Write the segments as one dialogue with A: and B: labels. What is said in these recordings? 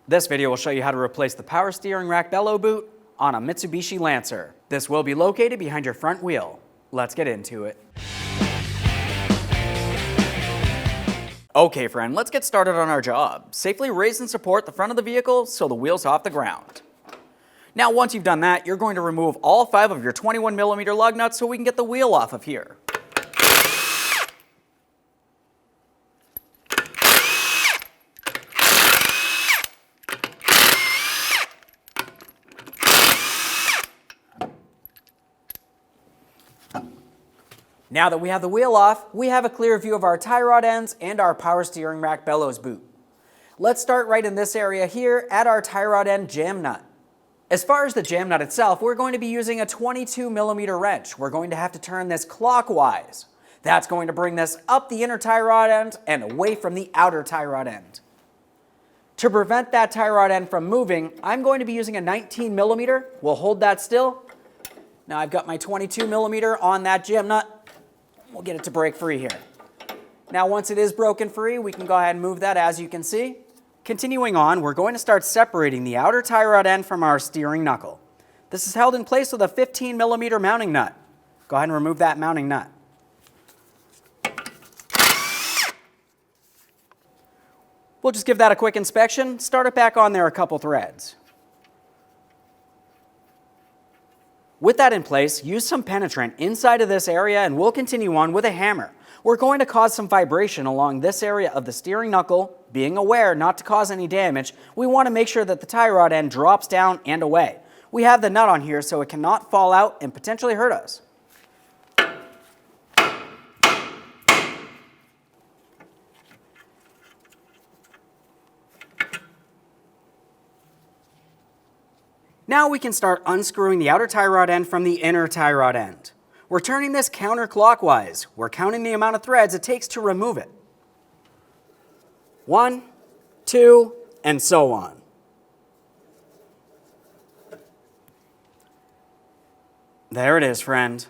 A: This video will show you how to replace the power steering rack bellow boot on a Mitsubishi Lancer. This will be located behind your front wheel. Let's get into it. Okay friend, let's get started on our job. Safely raise and support the front of the vehicle so the wheel's off the ground. Now once you've done that, you're going to remove all 5 of your 21mm lug nuts so we can get the wheel off of here. Now that we have the wheel off, we have a clear view of our tie rod ends and our power steering rack bellows boot. Let's start right in this area here at our tie rod end jam nut. As far as the jam nut itself, we're going to be using a 22mm wrench. We're going to have to turn this clockwise. That's going to bring this up the inner tie rod end and away from the outer tie rod end. To prevent that tie rod end from moving, I'm going to be using a 19mm. We'll hold that still. Now I've got my 22mm on that jam nut. We'll get it to break free here. Now once it is broken free, we can go ahead and move that as you can see. Continuing on, we're going to start separating the outer tie rod end from our steering knuckle. This is held in place with a 15mm mounting nut. Go ahead and remove that mounting nut. We'll just give that a quick inspection, start it back on there a couple threads. With that in place, use some penetrant inside of this area and we'll continue on with a hammer. We're going to cause some vibration along this area of the steering knuckle. Being aware not to cause any damage, we want to make sure that the tie rod end drops down and away. We have the nut on here so it cannot fall out and potentially hurt us. Now we can start unscrewing the outer tie rod end from the inner tie rod end. We're turning this counterclockwise. We're counting the amount of threads it takes to remove it. 1, 2, and so on. There it is, friend.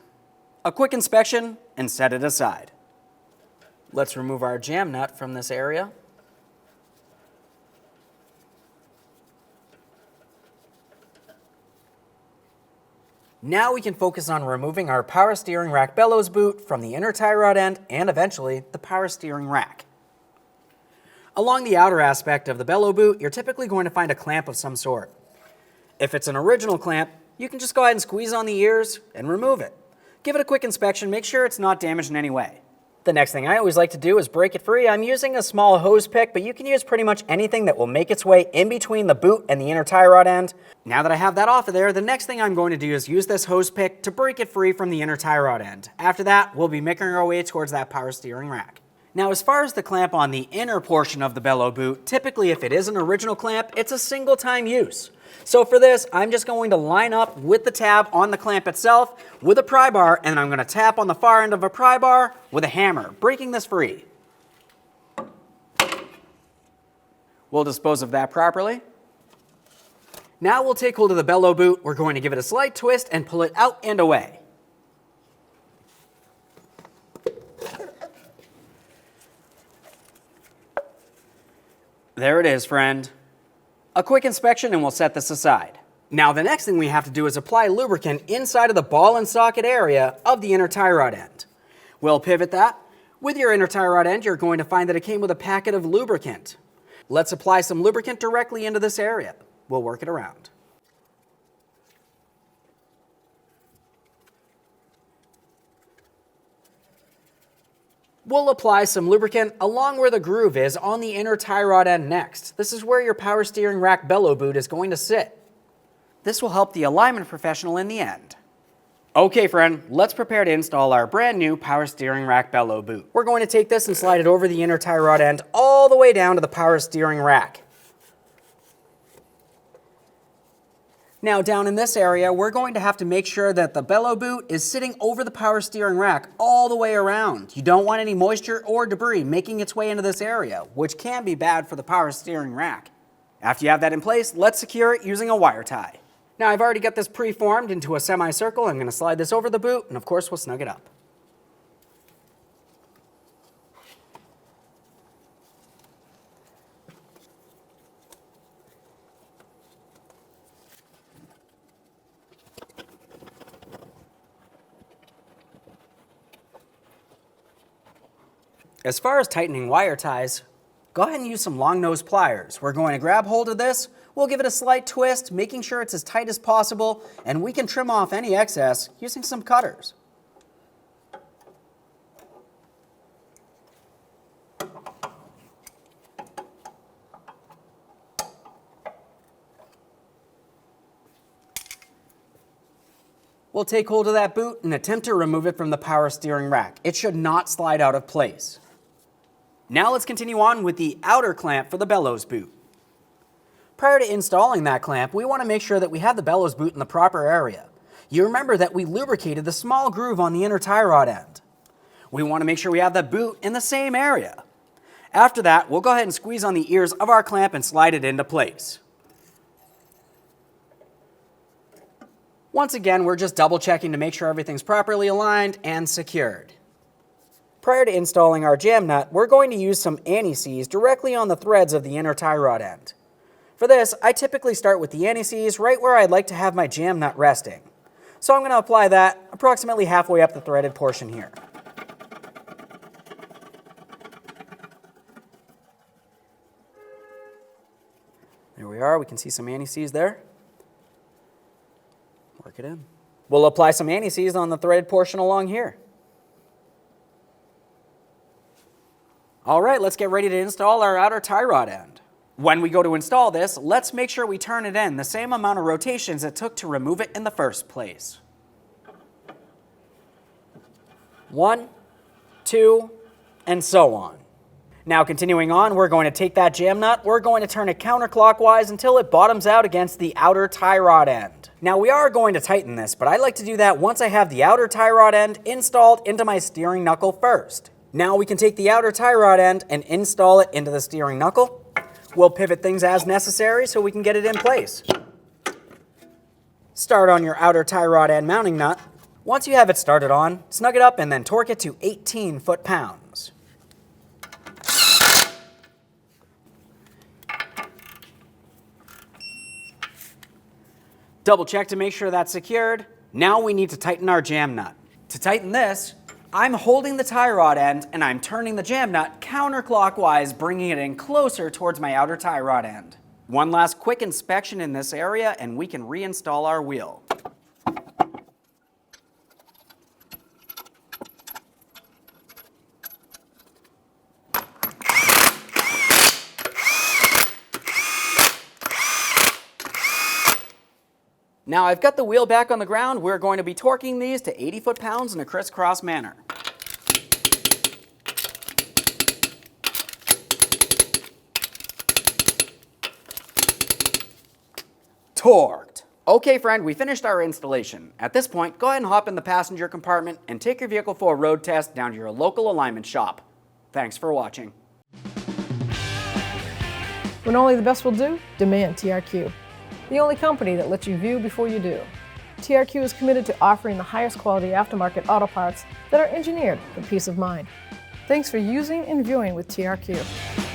A: A quick inspection and set it aside. Let's remove our jam nut from this area. Now we can focus on removing our power steering rack bellows boot from the inner tie rod end and eventually the power steering rack. Along the outer aspect of the bellow boot, you're typically going to find a clamp of some sort. If it's an original clamp, you can just go ahead and squeeze on the ears and remove it. Give it a quick inspection, make sure it's not damaged in any way. The next thing I always like to do is break it free. I'm using a small hose pick, but you can use pretty much anything that will make its way in between the boot and the inner tie rod end. Now that I have that off of there, the next thing I'm going to do is use this hose pick to break it free from the inner tie rod end. After that, we'll be making our way towards that power steering rack. Now as far as the clamp on the inner portion of the bellow boot, typically if it is an original clamp, it's a single time use. So for this, I'm just going to line up with the tab on the clamp itself with a pry bar, and I'm going to tap on the far end of a pry bar with a hammer, breaking this free. We'll dispose of that properly. Now we'll take hold of the bellow boot. We're going to give it a slight twist and pull it out and away. There it is, friend. A quick inspection and we'll set this aside. Now the next thing we have to do is apply lubricant inside of the ball and socket area of the inner tie rod end. We'll pivot that. With your inner tie rod end, you're going to find that it came with a packet of lubricant. Let's apply some lubricant directly into this area. We'll work it around. We'll apply some lubricant along where the groove is on the inner tie rod end next. This is where your power steering rack bellow boot is going to sit. This will help the alignment professional in the end. Okay friend, let's prepare to install our brand new power steering rack bellow boot. We're going to take this and slide it over the inner tie rod end all the way down to the power steering rack. Now down in this area, we're going to have to make sure that the bellow boot is sitting over the power steering rack all the way around. You don't want any moisture or debris making its way into this area, which can be bad for the power steering rack. After you have that in place, let's secure it using a wire tie. Now I've already got this pre-formed into a semicircle. I'm going to slide this over the boot and of course we'll snug it up. As far as tightening wire ties, go ahead and use some long nose pliers. We're going to grab hold of this, we'll give it a slight twist, making sure it's as tight as possible, and we can trim off any excess using some cutters. We'll take hold of that boot and attempt to remove it from the power steering rack. It should not slide out of place. Now let's continue on with the outer clamp for the Bellows boot. Prior to installing that clamp, we want to make sure that we have the Bellows boot in the proper area. You remember that we lubricated the small groove on the inner tie rod end. We want to make sure we have the boot in the same area. After that, we'll go ahead and squeeze on the ears of our clamp and slide it into place. Once again, we're just double checking to make sure everything's properly aligned and secured. Prior to installing our jam nut, we're going to use some anti-seize directly on the threads of the inner tie rod end. For this, I typically start with the anti-seize right where I'd like to have my jam nut resting. So I'm going to apply that approximately halfway up the threaded portion here. There we are, we can see some anti-seize there. Work it in. We'll apply some anti-seize on the threaded portion along here. All right, let's get ready to install our outer tie rod end. When we go to install this, let's make sure we turn it in the same amount of rotations it took to remove it in the first place. 1, 2, and so on. Now continuing on, we're going to take that jam nut, we're going to turn it counterclockwise until it bottoms out against the outer tie rod end. Now we are going to tighten this, but I like to do that once I have the outer tie rod end installed into my steering knuckle first. Now we can take the outer tie rod end and install it into the steering knuckle. We'll pivot things as necessary so we can get it in place. Start on your outer tie rod end mounting nut. Once you have it started on, snug it up and then torque it to 18 foot-pounds. Double check to make sure that's secured. Now we need to tighten our jam nut. To tighten this, I'm holding the tie rod end and I'm turning the jam nut counterclockwise, bringing it in closer towards my outer tie rod end. One last quick inspection in this area and we can reinstall our wheel. Now I've got the wheel back on the ground. We're going to be torquing these to 80 foot-pounds in a crisscross manner. Torqued. Okay friend, we finished our installation. At this point, go ahead and hop in the passenger compartment and take your vehicle for a road test down to your local alignment shop. Thanks for watching.
B: When only the best will do, demand TRQ. The only company that lets you view before you do. TRQ is committed to offering the highest quality aftermarket auto parts that are engineered for peace of mind. Thanks for using and viewing with TRQ.